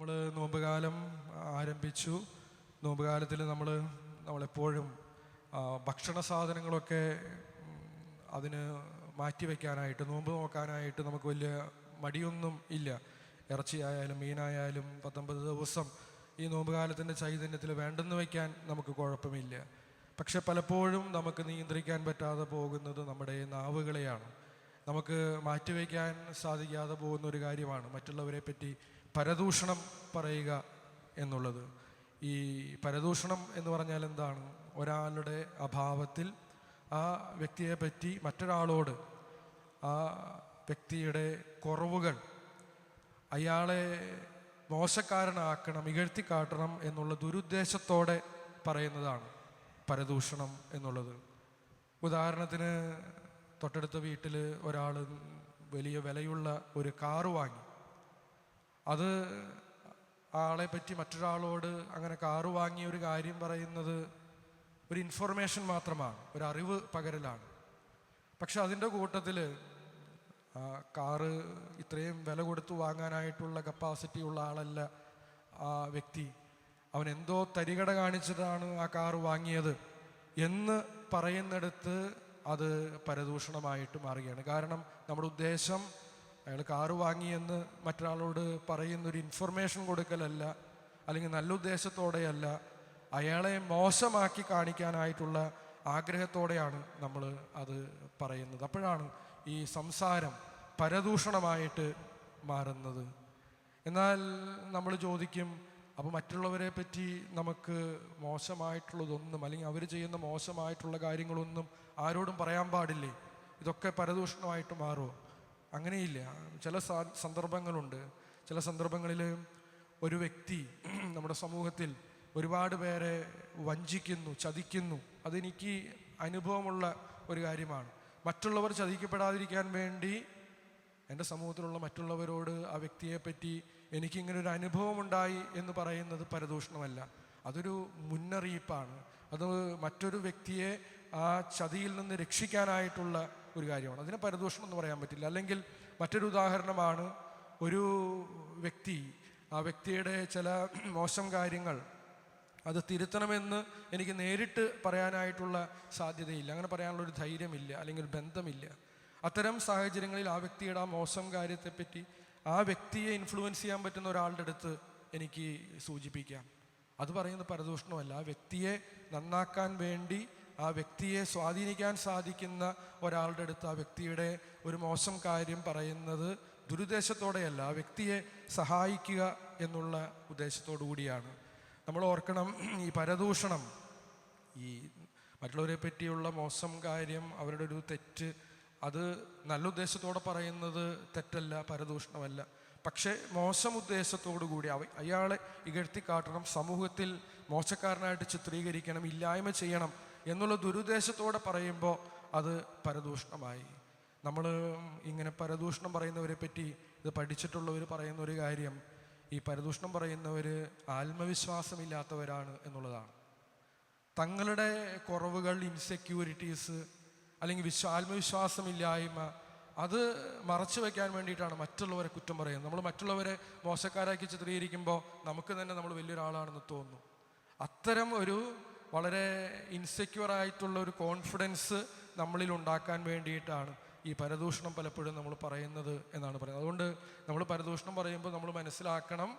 നമ്മൾ നോമ്പുകാലം ആരംഭിച്ചു. നോമ്പുകാലത്തിൽ നമ്മളെപ്പോഴും ഭക്ഷണ സാധനങ്ങളൊക്കെ അതിന് മാറ്റിവെക്കാനായിട്ട്, നോമ്പ് നോക്കാനായിട്ട് നമുക്ക് വലിയ മടിയൊന്നും ഇല്ല. ഇറച്ചിയായാലും മീനായാലും 19 ദിവസം ഈ നോമ്പുകാലത്തിൻ്റെ ചൈതന്യത്തിൽ വേണ്ടെന്ന് വയ്ക്കാൻ നമുക്ക് കുഴപ്പമില്ല. പക്ഷെ പലപ്പോഴും നമുക്ക് നിയന്ത്രിക്കാൻ പറ്റാതെ പോകുന്നത് നമ്മുടെ നാവുകളെയാണ്. നമുക്ക് മാറ്റിവെക്കാൻ സാധിക്കാതെ പോകുന്ന ഒരു കാര്യമാണ് മറ്റുള്ളവരെ പറ്റി പരദൂഷണം പറയുക എന്നുള്ളത്. ഈ പരദൂഷണം എന്ന് പറഞ്ഞാൽ എന്താണ്? ഒരാളുടെ അഭാവത്തിൽ ആ വ്യക്തിയെ പറ്റി മറ്റൊരാളോട് ആ വ്യക്തിയുടെ കുറവുകൾ, അയാളെ മോശക്കാരനാക്കണം, ഇകഴ്ത്തിക്കാട്ടണം എന്നുള്ള ദുരുദ്ദേശത്തോടെ പറയുന്നതാണ് പരദൂഷണം എന്നുള്ളത്. ഉദാഹരണത്തിന്, തൊട്ടടുത്ത വീട്ടിൽ ഒരാൾ വലിയ വിലയുള്ള ഒരു കാറ് വാങ്ങി. അത് ആളെ പറ്റി മറ്റൊരാളോട് അങ്ങനെ കാറ് വാങ്ങിയ ഒരു കാര്യം പറയുന്നത് ഒരു ഇൻഫർമേഷൻ മാത്രമാണ്, ഒരു അറിവ് പകരലാണ്. പക്ഷെ അതിൻ്റെ കൂട്ടത്തിൽ ആ കാറ് ഇത്രയും വില കൊടുത്ത് വാങ്ങാനായിട്ടുള്ള കപ്പാസിറ്റി ഉള്ള ആളല്ല ആ വ്യക്തി. അവൻ എന്തോ തരികട കാണിച്ചിട്ടാണ് ആ കാറ് വാങ്ങിയത് എന്ന് പറയുന്നിടത്ത് അത് പരദൂഷണമായിട്ട് മാറുകയാണ്. കാരണം നമ്മുടെ ഉദ്ദേശം അയാൾ കാറ് വാങ്ങിയെന്ന് മറ്റൊരാളോട് പറയുന്നൊരു ഇൻഫർമേഷൻ കൊടുക്കലല്ല, അല്ലെങ്കിൽ നല്ല ഉദ്ദേശത്തോടെയല്ല, അയാളെ മോശമാക്കി കാണിക്കാനായിട്ടുള്ള ആഗ്രഹത്തോടെയാണ് നമ്മൾ അത് പറയുന്നത്. അപ്പോഴാണ് ഈ സംസാരം പരദൂഷണമായിട്ട് മാറുന്നത്. എന്നാൽ നമ്മൾ ചോദിക്കും, അപ്പോൾ മറ്റുള്ളവരെ പറ്റി നമുക്ക് മോശമായിട്ടുള്ളതൊന്നും, അല്ലെങ്കിൽ അവർ ചെയ്യുന്ന മോശമായിട്ടുള്ള കാര്യങ്ങളൊന്നും ആരോടും പറയാൻ പാടില്ലേ? ഇതൊക്കെ പരദൂഷണമായിട്ട് മാറുമോ? അങ്ങനെയില്ല. ചില സന്ദർഭങ്ങളുണ്ട്. ചില സന്ദർഭങ്ങളിൽ ഒരു വ്യക്തി നമ്മുടെ സമൂഹത്തിൽ ഒരുപാട് പേരെ വഞ്ചിക്കുന്നു, ചതിക്കുന്നു. അതെനിക്ക് അനുഭവമുള്ള ഒരു കാര്യമാണ്. മറ്റുള്ളവർ ചതിക്കപ്പെടാതിരിക്കാൻ വേണ്ടി എൻ്റെ സമൂഹത്തിലുള്ള മറ്റുള്ളവരോട് ആ വ്യക്തിയെ പറ്റി എനിക്കിങ്ങനൊരു അനുഭവം ഉണ്ടായി എന്ന് പറയുന്നത് പരദൂഷണമല്ല, അതൊരു മുന്നറിയിപ്പാണ്. അത് മറ്റൊരു വ്യക്തിയെ ആ ചതിയിൽ നിന്ന് രക്ഷിക്കാനായിട്ടുള്ള ഒരു കാര്യമാണ്. അതിനെ പരദൂഷണം എന്ന് പറയാൻ പറ്റില്ല. അല്ലെങ്കിൽ മറ്റൊരു ഉദാഹരണമാണ്, ഒരു വ്യക്തി, ആ വ്യക്തിയുടെ ചില മോശം കാര്യങ്ങൾ അത് തിരുത്തണമെന്ന് എനിക്ക് നേരിട്ട് പറയാനായിട്ടുള്ള സാധ്യതയില്ല, അങ്ങനെ പറയാനുള്ളൊരു ധൈര്യമില്ല, അല്ലെങ്കിൽ ബന്ധമില്ല. അത്തരം സാഹചര്യങ്ങളിൽ ആ വ്യക്തിയുടെ ആ മോശം കാര്യത്തെപ്പറ്റി ആ വ്യക്തിയെ ഇൻഫ്ലുവൻസ് ചെയ്യാൻ പറ്റുന്ന ഒരാളുടെ അടുത്ത് എനിക്ക് സൂചിപ്പിക്കാം. അത് പറയുന്നത് പരദൂഷണമല്ല. ആ വ്യക്തിയെ നന്നാക്കാൻ വേണ്ടി, ആ വ്യക്തിയെ സ്വാധീനിക്കാൻ സാധിക്കുന്ന ഒരാളുടെ അടുത്ത് ആ വ്യക്തിയുടെ ഒരു മോശം കാര്യം പറയുന്നത് ദുരുദ്ദേശത്തോടെയല്ല, ആ വ്യക്തിയെ സഹായിക്കുക എന്നുള്ള ഉദ്ദേശത്തോടു കൂടിയാണ്. നമ്മൾ ഓർക്കണം, ഈ പരദൂഷണം, ഈ മറ്റുള്ളവരെ പറ്റിയുള്ള മോശം കാര്യം, അവരുടെ ഒരു തെറ്റ്, അത് നല്ല ഉദ്ദേശത്തോടെ പറയുന്നത് തെറ്റല്ല, പരദൂഷണമല്ല. പക്ഷേ മോശം ഉദ്ദേശത്തോടു കൂടി അയാളെ ഇകഴ്ത്തിക്കാട്ടണം, സമൂഹത്തിൽ മോശക്കാരനായിട്ട് ചിത്രീകരിക്കണം, ഇല്ലായ്മ ചെയ്യണം എന്നുള്ള ദുരുദ്ദേശത്തോടെ പറയുമ്പോൾ അത് പരദൂഷണമായി. നമ്മൾ ഇങ്ങനെ പരദൂഷണം പറയുന്നവരെ പറ്റി ഇത് പഠിച്ചിട്ടുള്ളവർ പറയുന്ന ഒരു കാര്യം, ഈ പരദൂഷണം പറയുന്നവർ ആത്മവിശ്വാസമില്ലാത്തവരാണ് എന്നുള്ളതാണ്. തങ്ങളുടെ കുറവുകൾ, ഇൻസെക്യൂരിറ്റീസ്, അല്ലെങ്കിൽ ആത്മവിശ്വാസമില്ലായ്മ, അത് മറച്ചു വയ്ക്കാൻ വേണ്ടിയിട്ടാണ് മറ്റുള്ളവരെ കുറ്റം പറയുന്നത്. നമ്മൾ മറ്റുള്ളവരെ മോശക്കാരാക്കി ചിത്രീകരിക്കുമ്പോൾ നമുക്ക് തന്നെ നമ്മൾ വലിയൊരാളാണെന്ന് തോന്നുന്നു. അത്തരം ഒരു വളരെ ഇൻസെക്യൂറായിട്ടുള്ള ഒരു കോൺഫിഡൻസ് നമ്മളിൽ ഉണ്ടാക്കാൻ വേണ്ടിയിട്ടാണ് ഈ പരദൂഷണം പലപ്പോഴും നമ്മൾ പറയുന്നത് എന്നാണ് പറയുന്നത്. അതുകൊണ്ട് നമ്മൾ പരദൂഷണം പറയുമ്പോൾ നമ്മൾ മനസ്സിലാക്കണം,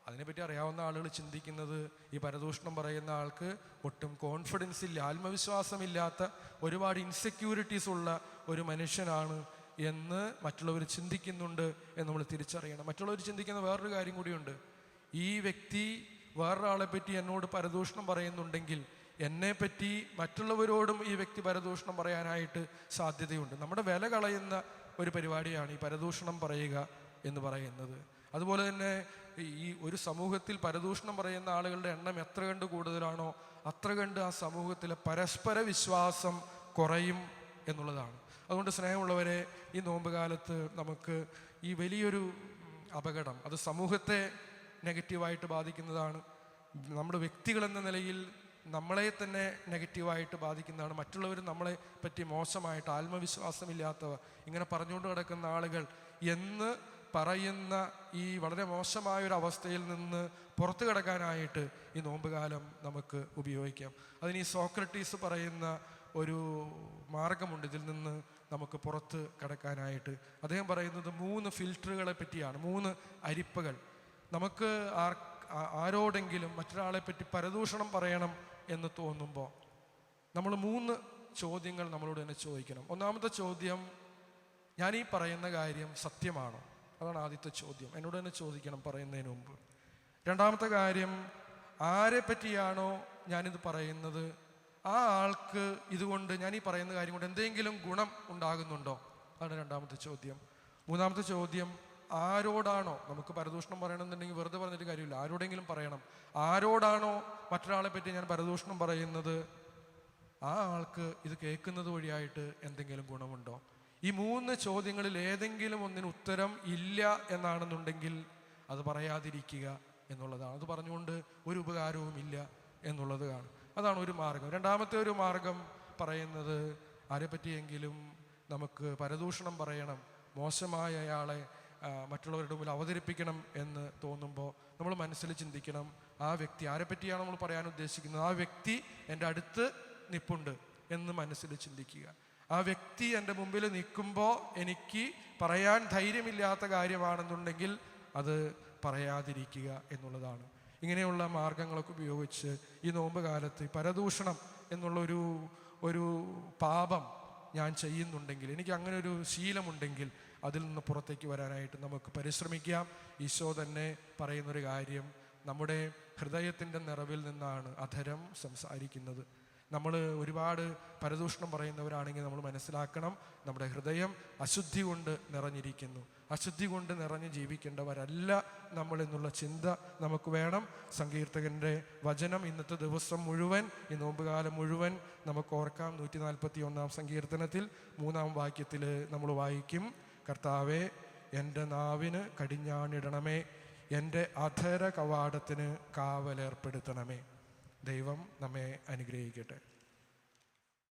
അതിനെപ്പറ്റി അറിയാവുന്ന ആളുകൾ ചിന്തിക്കുന്നത് ഈ പരദൂഷണം പറയുന്ന ആൾക്ക് ഒട്ടും കോൺഫിഡൻസ് ഇല്ല, ആത്മവിശ്വാസമില്ലാത്ത, ഒരുപാട് ഇൻസെക്യൂരിറ്റീസ് ഉള്ള ഒരു മനുഷ്യനാണ് എന്ന് മറ്റുള്ളവർ ചിന്തിക്കുന്നുണ്ട് എന്ന് നമ്മൾ തിരിച്ചറിയണം. മറ്റുള്ളവർ ചിന്തിക്കുന്ന വേറൊരു കാര്യം കൂടിയുണ്ട്. ഈ വ്യക്തി വേറൊരാളെ പറ്റി എന്നോട് പരദൂഷണം പറയുന്നുണ്ടെങ്കിൽ എന്നെപ്പറ്റി മറ്റുള്ളവരോടും ഈ വ്യക്തി പരദൂഷണം പറയാനായിട്ട് സാധ്യതയുണ്ട്. നമ്മുടെ വില കളയുന്ന ഒരു പരിപാടിയാണ് ഈ പരദൂഷണം പറയുക എന്ന് പറയുന്നത്. അതുപോലെ തന്നെ ഈ ഒരു സമൂഹത്തിൽ പരദൂഷണം പറയുന്ന ആളുകളുടെ എണ്ണം എത്ര കണ്ട് കൂടുതലാണോ അത്ര കണ്ട് ആ സമൂഹത്തിലെ പരസ്പര വിശ്വാസം കുറയും എന്നുള്ളതാണ്. അതുകൊണ്ട് സ്നേഹമുള്ളവരെ, ഈ നോമ്പുകാലത്ത് നമുക്ക് ഈ വലിയൊരു അപകടം, അത് സമൂഹത്തെ നെഗറ്റീവായിട്ട് ബാധിക്കുന്നതാണ്. നമ്മുടെ വ്യക്തികളെന്ന നിലയിൽ നമ്മളെ തന്നെ നെഗറ്റീവായിട്ട് ബാധിക്കുന്നതാണ്. മറ്റുള്ളവർ നമ്മളെ പറ്റി മോശമായിട്ട്, ആത്മവിശ്വാസമില്ലാത്തവർ, ഇങ്ങനെ പറഞ്ഞുകൊണ്ട് കിടക്കുന്ന ആളുകൾ എന്ന് പറയുന്ന ഈ വളരെ മോശമായൊരു അവസ്ഥയിൽ നിന്ന് പുറത്തു കടക്കാനായിട്ട് ഈ നോമ്പുകാലം നമുക്ക് ഉപയോഗിക്കാം. അതിന് ഈ സോക്രട്ടീസ് പറയുന്ന ഒരു മാർഗമുണ്ട് ഇതിൽ നിന്ന് നമുക്ക് പുറത്ത് കടക്കാനായിട്ട്. അദ്ദേഹം പറയുന്നത് 3 ഫിൽറ്ററുകളെ പറ്റിയാണ്, 3 അരിപ്പകൾ. നമുക്ക് ആരോടെങ്കിലും മറ്റൊരാളെ പറ്റി പരദൂഷണം പറയണം എന്ന് തോന്നുമ്പോൾ നമ്മൾ 3 ചോദ്യങ്ങൾ നമ്മളോട് തന്നെ ചോദിക്കണം. ഒന്നാമത്തെ ചോദ്യം, ഞാൻ ഈ പറയുന്ന കാര്യം സത്യമാണോ? അതാണ് ആദ്യത്തെ ചോദ്യം, എന്നോട് തന്നെ ചോദിക്കണം പറയുന്നതിന് മുമ്പ്. രണ്ടാമത്തെ കാര്യം, ആരെ പറ്റിയാണോ ഞാനിത് പറയുന്നത് ആ ആൾക്ക് ഇതുകൊണ്ട്, ഞാൻ ഈ പറയുന്ന കാര്യം കൊണ്ട് എന്തെങ്കിലും ഗുണം ഉണ്ടാകുന്നുണ്ടോ? അതാണ് രണ്ടാമത്തെ ചോദ്യം. മൂന്നാമത്തെ ചോദ്യം, ആരോടാണോ നമുക്ക് പരദൂഷണം പറയണമെന്നുണ്ടെങ്കിൽ വെറുതെ പറഞ്ഞിട്ട് കാര്യമില്ല, ആരോടെങ്കിലും പറയണം. ആരോടാണോ മറ്റൊരാളെ പറ്റി ഞാൻ പരദൂഷണം പറയുന്നത് ആ ആൾക്ക് ഇത് കേൾക്കുന്നത് വഴിയായിട്ട് എന്തെങ്കിലും ഗുണമുണ്ടോ? ഈ 3 ചോദ്യങ്ങളിൽ ഏതെങ്കിലും ഒന്നിന് ഉത്തരം ഇല്ല എന്നാണെന്നുണ്ടെങ്കിൽ അത് പറയാതിരിക്കുക എന്നുള്ളതാണ്. അത് പറഞ്ഞുകൊണ്ട് ഒരു ഉപകാരവും ഇല്ല എന്നുള്ളതാണ്. അതാണ് ഒരു മാർഗം. രണ്ടാമത്തെ ഒരു മാർഗം പറയുന്നത്, ആരെപ്പറ്റിയെങ്കിലും നമുക്ക് പരദൂഷണം പറയണം, മോശമായ അയാളെ മറ്റുള്ളവരുടെ മുമ്പിൽ അവതരിപ്പിക്കണം എന്ന് തോന്നുമ്പോൾ നമ്മൾ മനസ്സിൽ ചിന്തിക്കണം, ആ വ്യക്തി, ആരെപ്പറ്റിയാണ് നമ്മൾ പറയാൻ ഉദ്ദേശിക്കുന്നത്, ആ വ്യക്തി എൻ്റെ അടുത്ത് നിൽപ്പുണ്ട് എന്ന് മനസ്സിൽ ചിന്തിക്കുക. ആ വ്യക്തി എൻ്റെ മുമ്പിൽ നിൽക്കുമ്പോൾ എനിക്ക് പറയാൻ ധൈര്യമില്ലാത്ത കാര്യമാണെന്നുണ്ടെങ്കിൽ അത് പറയാതിരിക്കുക എന്നുള്ളതാണ്. ഇങ്ങനെയുള്ള മാർഗങ്ങളൊക്കെ ഉപയോഗിച്ച് ഈ നോമ്പ് കാലത്ത് പരദൂഷണം എന്നുള്ളൊരു പാപം ഞാൻ ചെയ്യുന്നുണ്ടെങ്കിൽ, എനിക്ക് അങ്ങനെ ഒരു ശീലമുണ്ടെങ്കിൽ അതിൽ നിന്ന് പുറത്തേക്ക് വരാനായിട്ട് നമുക്ക് പരിശ്രമിക്കാം. ഈശോ തന്നെ പറയുന്നൊരു കാര്യം, നമ്മുടെ ഹൃദയത്തിൻ്റെ നിറവിൽ നിന്നാണ് അധരം സംസാരിക്കുന്നത്. നമ്മൾ ഒരുപാട് പരദൂഷണം പറയുന്നവരാണെങ്കിൽ നമ്മൾ മനസ്സിലാക്കണം, നമ്മുടെ ഹൃദയം അശുദ്ധി കൊണ്ട് നിറഞ്ഞിരിക്കുന്നു. അശുദ്ധി കൊണ്ട് നിറഞ്ഞ് ജീവിക്കേണ്ടവരല്ല നമ്മൾ എന്നുള്ള ചിന്ത നമുക്ക് വേണം. സങ്കീർത്തകൻ്റെ വചനം ഇന്നത്തെ ദിവസം മുഴുവൻ, ഈ നോമ്പുകാലം മുഴുവൻ നമുക്ക് ഓർക്കാം. 141 സങ്കീർത്തനത്തിൽ 3 വാക്യത്തിൽ നമ്മൾ വായിക്കും, കർത്താവേ എൻ്റെ നാവിന് കടിഞ്ഞാണിടണമേ, എൻ്റെ അധര കവാടത്തിന് കാവലേർപ്പെടുത്തണമേ. ദൈവം നമ്മെ അനുഗ്രഹിക്കട്ടെ.